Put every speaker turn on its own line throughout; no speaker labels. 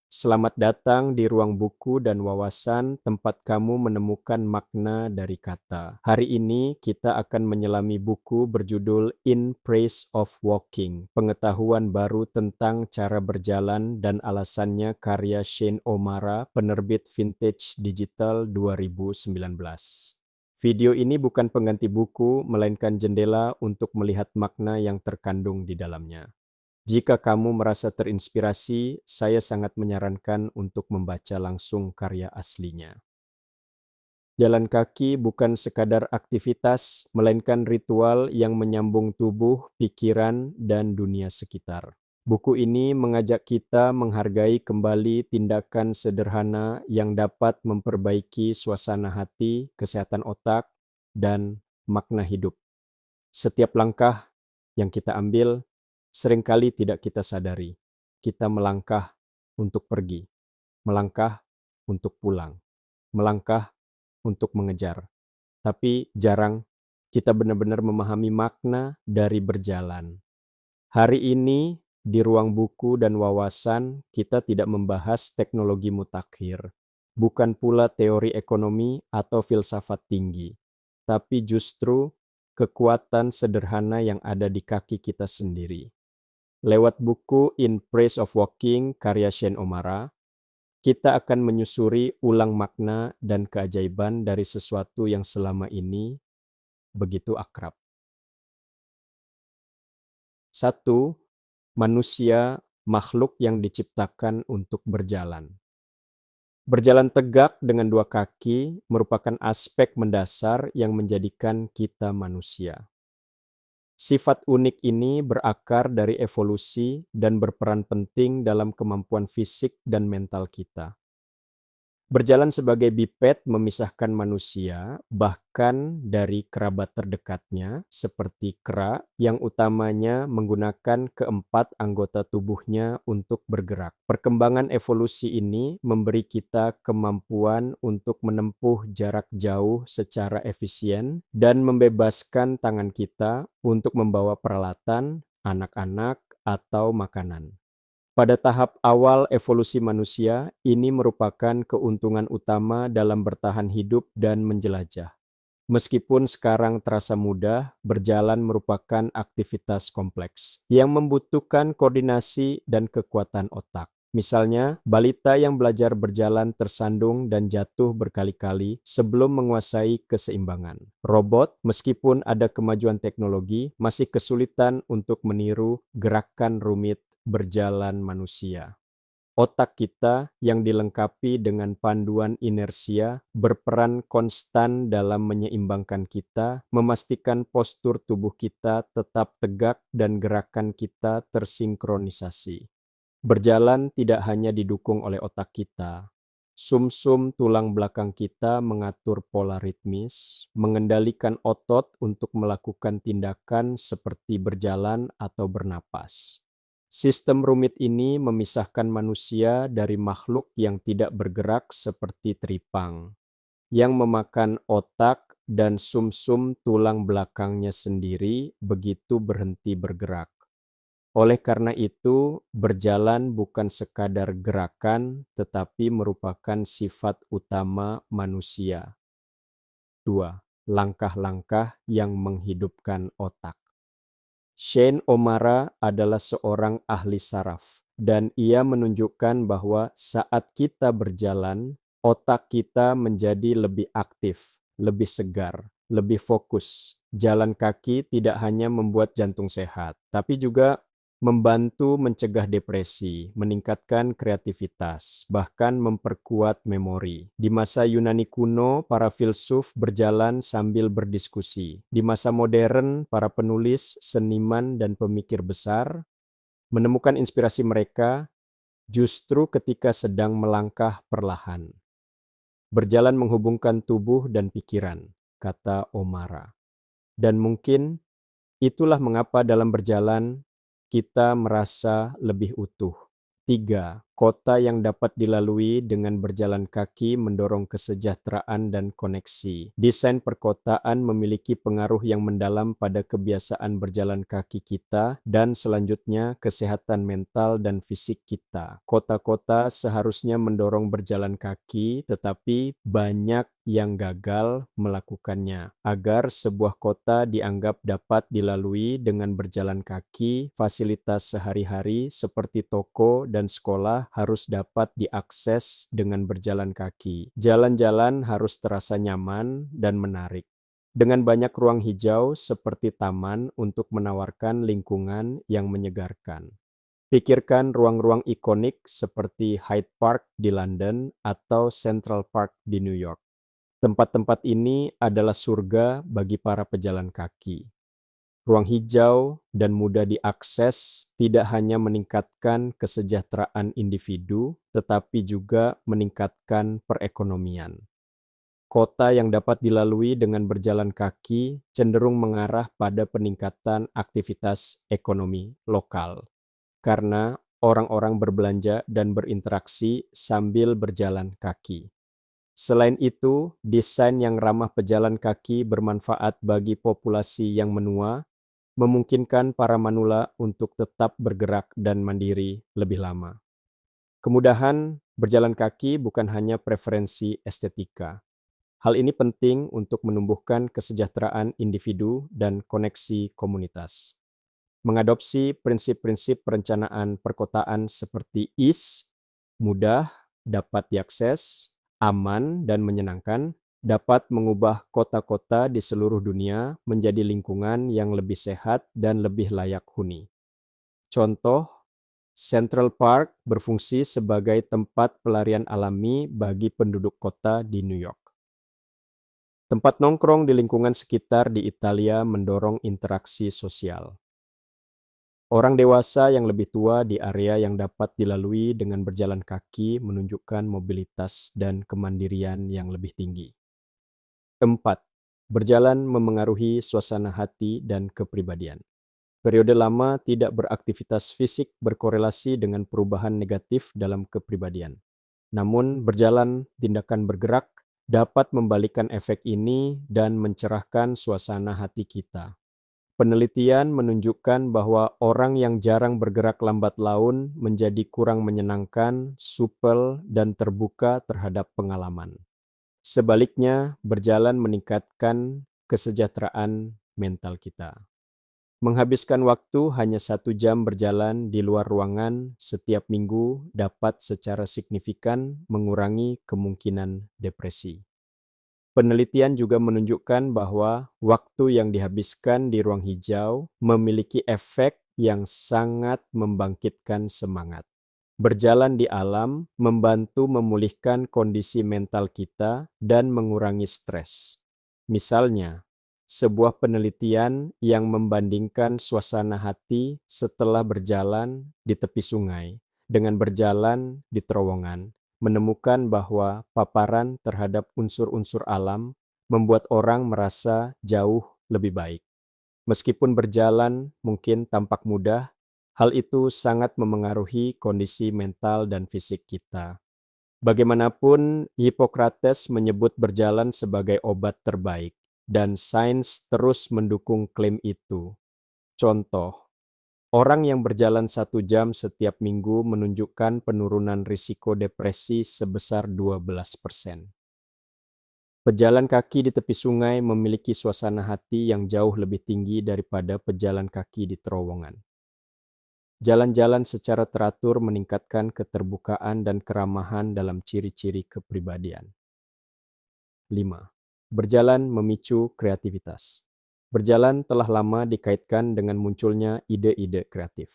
Selamat datang di ruang buku dan wawasan, tempat kamu menemukan makna dari kata. Hari ini kita akan menyelami buku berjudul In Praise of Walking, pengetahuan baru tentang cara berjalan dan alasannya, karya Shane O'Mara, penerbit Vintage Digital 2019. Video ini bukan pengganti buku, melainkan jendela untuk melihat makna yang terkandung di dalamnya. Jika kamu merasa terinspirasi, saya sangat menyarankan untuk membaca langsung karya aslinya. Jalan kaki bukan sekadar aktivitas, melainkan ritual yang menyambung tubuh, pikiran, dan dunia sekitar. Buku ini mengajak kita menghargai kembali tindakan sederhana yang dapat memperbaiki suasana hati, kesehatan otak, dan makna hidup. Setiap langkah yang kita ambil seringkali tidak kita sadari. Kita melangkah untuk pergi, melangkah untuk pulang, melangkah untuk mengejar. Tapi jarang kita benar-benar memahami makna dari berjalan. Hari ini di ruang buku dan wawasan kita tidak membahas teknologi mutakhir, bukan pula teori ekonomi atau filsafat tinggi, tapi justru kekuatan sederhana yang ada di kaki kita sendiri. Lewat buku In Praise of Walking karya Shane O'Mara, kita akan menyusuri ulang makna dan keajaiban dari sesuatu yang selama ini begitu akrab. 1. Manusia, makhluk yang diciptakan untuk berjalan. Berjalan tegak dengan dua kaki merupakan aspek mendasar yang menjadikan kita manusia. Sifat unik ini berakar dari evolusi dan berperan penting dalam kemampuan fisik dan mental kita. Berjalan sebagai biped memisahkan manusia, bahkan dari kerabat terdekatnya, seperti kera, yang utamanya menggunakan keempat anggota tubuhnya untuk bergerak. Perkembangan evolusi ini memberi kita kemampuan untuk menempuh jarak jauh secara efisien dan membebaskan tangan kita untuk membawa peralatan, anak-anak, atau makanan. Pada tahap awal evolusi manusia, ini merupakan keuntungan utama dalam bertahan hidup dan menjelajah. Meskipun sekarang terasa mudah, berjalan merupakan aktivitas kompleks yang membutuhkan koordinasi dan kekuatan otak. Misalnya, balita yang belajar berjalan tersandung dan jatuh berkali-kali sebelum menguasai keseimbangan. Robot, meskipun ada kemajuan teknologi, masih kesulitan untuk meniru gerakan rumit berjalan manusia. Otak kita yang dilengkapi dengan panduan inersia berperan konstan dalam menyeimbangkan kita, memastikan postur tubuh kita tetap tegak dan gerakan kita tersinkronisasi. Berjalan tidak hanya didukung oleh otak kita. Sumsum tulang belakang kita mengatur pola ritmis, mengendalikan otot untuk melakukan tindakan seperti berjalan atau bernapas. Sistem rumit ini memisahkan manusia dari makhluk yang tidak bergerak seperti teripang, yang memakan otak dan sumsum tulang belakangnya sendiri begitu berhenti bergerak. Oleh karena itu, berjalan bukan sekadar gerakan, tetapi merupakan sifat utama manusia. 2. Langkah-langkah yang menghidupkan otak. Shane O'Mara adalah seorang ahli saraf, dan ia menunjukkan bahwa saat kita berjalan, otak kita menjadi lebih aktif, lebih segar, lebih fokus. Jalan kaki tidak hanya membuat jantung sehat, tapi juga membantu mencegah depresi, meningkatkan kreativitas, bahkan memperkuat memori. Di masa Yunani kuno, para filsuf berjalan sambil berdiskusi. Di masa modern, para penulis, seniman, dan pemikir besar menemukan inspirasi mereka justru ketika sedang melangkah perlahan. Berjalan menghubungkan tubuh dan pikiran, kata O'Mara. Dan mungkin itulah mengapa dalam berjalan kita merasa lebih utuh. 3. Kota yang dapat dilalui dengan berjalan kaki mendorong kesejahteraan dan koneksi. Desain perkotaan memiliki pengaruh yang mendalam pada kebiasaan berjalan kaki kita dan selanjutnya kesehatan mental dan fisik kita. Kota-kota seharusnya mendorong berjalan kaki, tetapi banyak yang gagal melakukannya. Agar sebuah kota dianggap dapat dilalui dengan berjalan kaki, fasilitas sehari-hari seperti toko dan sekolah harus dapat diakses dengan berjalan kaki. Jalan-jalan harus terasa nyaman dan menarik, dengan banyak ruang hijau seperti taman untuk menawarkan lingkungan yang menyegarkan. Pikirkan ruang-ruang ikonik seperti Hyde Park di London atau Central Park di New York. Tempat-tempat ini adalah surga bagi para pejalan kaki. Ruang hijau dan mudah diakses tidak hanya meningkatkan kesejahteraan individu, tetapi juga meningkatkan perekonomian. Kota yang dapat dilalui dengan berjalan kaki cenderung mengarah pada peningkatan aktivitas ekonomi lokal, karena orang-orang berbelanja dan berinteraksi sambil berjalan kaki. Selain itu, desain yang ramah pejalan kaki bermanfaat bagi populasi yang menua, memungkinkan para manula untuk tetap bergerak dan mandiri lebih lama. Kemudahan berjalan kaki bukan hanya preferensi estetika. Hal ini penting untuk menumbuhkan kesejahteraan individu dan koneksi komunitas. Mengadopsi prinsip-prinsip perencanaan perkotaan seperti ease, mudah, dapat diakses, aman, dan menyenangkan, dapat mengubah kota-kota di seluruh dunia menjadi lingkungan yang lebih sehat dan lebih layak huni. Contoh, Central Park berfungsi sebagai tempat pelarian alami bagi penduduk kota di New York. Tempat nongkrong di lingkungan sekitar di Italia mendorong interaksi sosial. Orang dewasa yang lebih tua di area yang dapat dilalui dengan berjalan kaki menunjukkan mobilitas dan kemandirian yang lebih tinggi. 4. Berjalan memengaruhi suasana hati dan kepribadian. Periode lama tidak beraktivitas fisik berkorelasi dengan perubahan negatif dalam kepribadian. Namun, berjalan, tindakan bergerak, dapat membalikkan efek ini dan mencerahkan suasana hati kita. Penelitian menunjukkan bahwa orang yang jarang bergerak lambat laun menjadi kurang menyenangkan, supel, dan terbuka terhadap pengalaman. Sebaliknya, berjalan meningkatkan kesejahteraan mental kita. Menghabiskan waktu hanya 1 jam berjalan di luar ruangan setiap minggu dapat secara signifikan mengurangi kemungkinan depresi. Penelitian juga menunjukkan bahwa waktu yang dihabiskan di ruang hijau memiliki efek yang sangat membangkitkan semangat. Berjalan di alam membantu memulihkan kondisi mental kita dan mengurangi stres. Misalnya, sebuah penelitian yang membandingkan suasana hati setelah berjalan di tepi sungai dengan berjalan di terowongan menemukan bahwa paparan terhadap unsur-unsur alam membuat orang merasa jauh lebih baik. Meskipun berjalan mungkin tampak mudah, hal itu sangat memengaruhi kondisi mental dan fisik kita. Bagaimanapun, Hippocrates menyebut berjalan sebagai obat terbaik, dan sains terus mendukung klaim itu. Contoh, orang yang berjalan 1 jam setiap minggu menunjukkan penurunan risiko depresi sebesar 12%. Pejalan kaki di tepi sungai memiliki suasana hati yang jauh lebih tinggi daripada pejalan kaki di terowongan. Jalan-jalan secara teratur meningkatkan keterbukaan dan keramahan dalam ciri-ciri kepribadian. 5. Berjalan memicu kreativitas. Berjalan telah lama dikaitkan dengan munculnya ide-ide kreatif.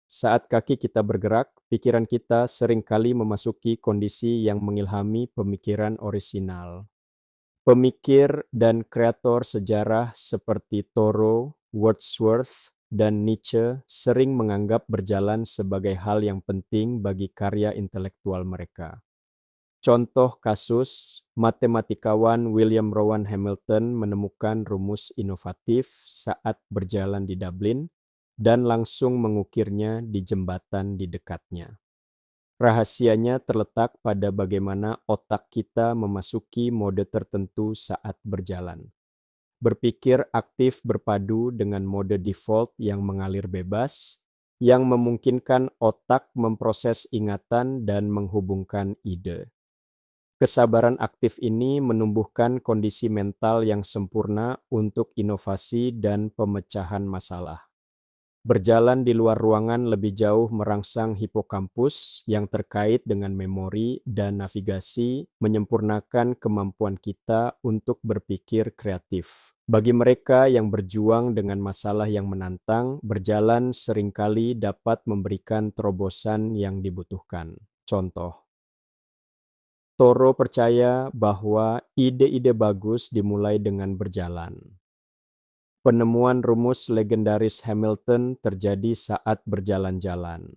Saat kaki kita bergerak, pikiran kita seringkali memasuki kondisi yang mengilhami pemikiran orisinal. Pemikir dan kreator sejarah seperti Thoreau, Wordsworth, dan Nietzsche sering menganggap berjalan sebagai hal yang penting bagi karya intelektual mereka. Contoh kasus, matematikawan William Rowan Hamilton menemukan rumus inovatif saat berjalan di Dublin dan langsung mengukirnya di jembatan di dekatnya. Rahasianya terletak pada bagaimana otak kita memasuki mode tertentu saat berjalan. Berpikir aktif berpadu dengan mode default yang mengalir bebas, yang memungkinkan otak memproses ingatan dan menghubungkan ide. Kesabaran aktif ini menumbuhkan kondisi mental yang sempurna untuk inovasi dan pemecahan masalah. Berjalan di luar ruangan lebih jauh merangsang hipokampus yang terkait dengan memori dan navigasi, menyempurnakan kemampuan kita untuk berpikir kreatif. Bagi mereka yang berjuang dengan masalah yang menantang, berjalan seringkali dapat memberikan terobosan yang dibutuhkan. Contoh, Toro percaya bahwa ide-ide bagus dimulai dengan berjalan. Penemuan rumus legendaris Hamilton terjadi saat berjalan-jalan.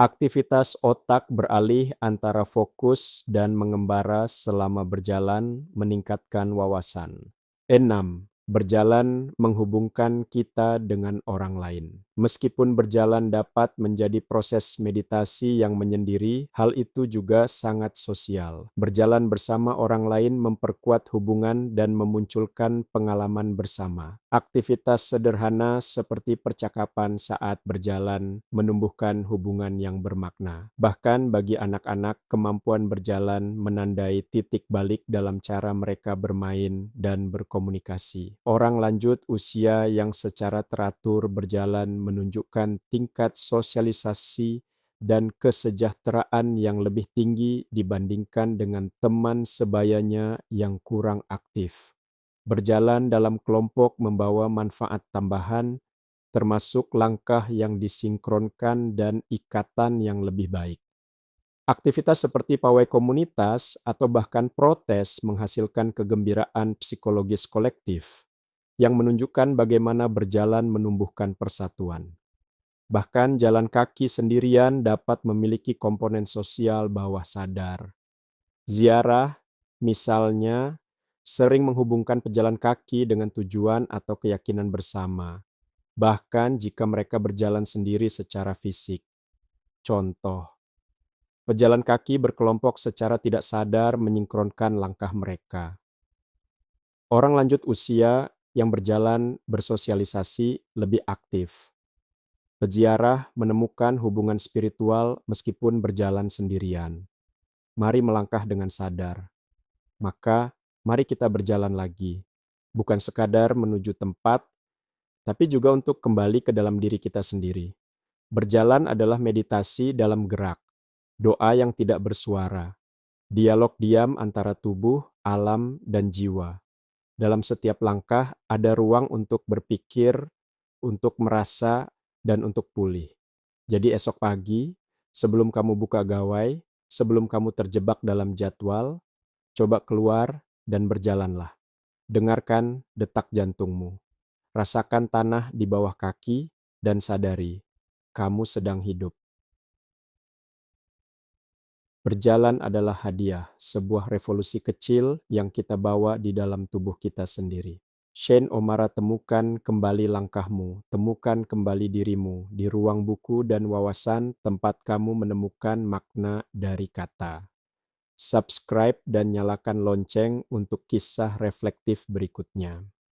Aktivitas otak beralih antara fokus dan mengembara selama berjalan meningkatkan wawasan. 6. Berjalan menghubungkan kita dengan orang lain. Meskipun berjalan dapat menjadi proses meditasi yang menyendiri, hal itu juga sangat sosial. Berjalan bersama orang lain memperkuat hubungan dan memunculkan pengalaman bersama. Aktivitas sederhana seperti percakapan saat berjalan menumbuhkan hubungan yang bermakna. Bahkan bagi anak-anak, kemampuan berjalan menandai titik balik dalam cara mereka bermain dan berkomunikasi. Orang lanjut usia yang secara teratur berjalan menunjukkan tingkat sosialisasi dan kesejahteraan yang lebih tinggi dibandingkan dengan teman sebayanya yang kurang aktif. Berjalan dalam kelompok membawa manfaat tambahan, termasuk langkah yang disinkronkan dan ikatan yang lebih baik. Aktivitas seperti pawai komunitas atau bahkan protes menghasilkan kegembiraan psikologis kolektif yang menunjukkan bagaimana berjalan menumbuhkan persatuan. Bahkan jalan kaki sendirian dapat memiliki komponen sosial bawah sadar. Ziarah, misalnya, sering menghubungkan pejalan kaki dengan tujuan atau keyakinan bersama, bahkan jika mereka berjalan sendiri secara fisik. Contoh, pejalan kaki berkelompok secara tidak sadar menyinkronkan langkah mereka. Orang lanjut usia yang berjalan bersosialisasi lebih aktif. Peziarah menemukan hubungan spiritual meskipun berjalan sendirian. Mari melangkah dengan sadar. Maka, mari kita berjalan lagi. Bukan sekadar menuju tempat, tapi juga untuk kembali ke dalam diri kita sendiri. Berjalan adalah meditasi dalam gerak, doa yang tidak bersuara, dialog diam antara tubuh, alam, dan jiwa. Dalam setiap langkah ada ruang untuk berpikir, untuk merasa, dan untuk pulih. Jadi esok pagi, sebelum kamu buka gawai, sebelum kamu terjebak dalam jadwal, coba keluar dan berjalanlah. Dengarkan detak jantungmu. Rasakan tanah di bawah kaki dan sadari, kamu sedang hidup. Berjalan adalah hadiah, sebuah revolusi kecil yang kita bawa di dalam tubuh kita sendiri. Shane O'Mara, temukan kembali langkahmu, temukan kembali dirimu di ruang buku dan wawasan tempat kamu menemukan makna dari kata. Subscribe dan nyalakan lonceng untuk kisah reflektif berikutnya.